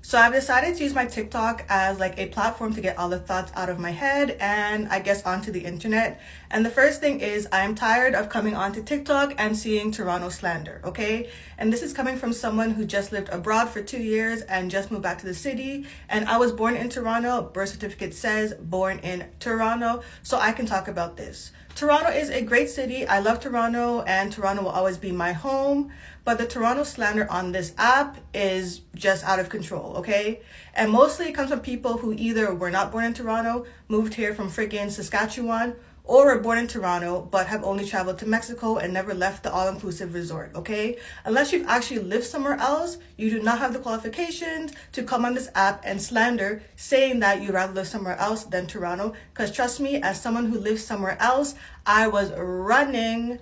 So I've decided to use my TikTok as like a platform to get all the thoughts out of my head and I guess onto the internet. And the first thing is I'm tired of coming onto TikTok and seeing Toronto slander, okay? And this is coming from someone who just lived abroad for 2 years and just moved back to the city. And I was born in Toronto. Birth certificate says born in Toronto. So I can talk about this. Toronto is a great city. I love Toronto and Toronto will always be my home. But the Toronto slander on this app is just out of control, okay? And mostly it comes from people who either were not born in Toronto, moved here from freaking Saskatchewan, or were born in Toronto but have only traveled to Mexico and never left the all-inclusive resort, okay? Unless you've actually lived somewhere else, you do not have the qualifications to come on this app and slander saying that you'd rather live somewhere else than Toronto. Because trust me, as someone who lives somewhere else, I was running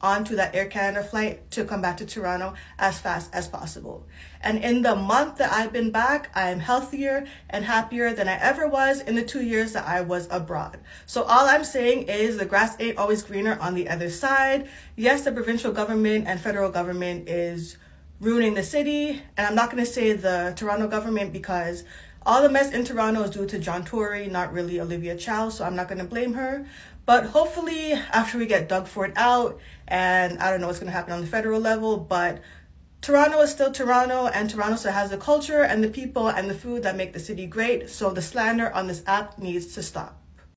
onto that Air Canada flight to come back to Toronto as fast as possible. And in the month that I've been back, I am healthier and happier than I ever was in the 2 years that I was abroad. So all I'm saying is the grass ain't always greener on the other side. Yes, the provincial government and federal government is ruining the city. And I'm not going to say the Toronto government because all the mess in Toronto is due to John Tory, not really Olivia Chow, so I'm not going to blame her. But hopefully after we get Doug Ford out, and I don't know what's going to happen on the federal level, but Toronto is still Toronto, and Toronto still has the culture and the people and the food that make the city great. So the slander on this app needs to stop.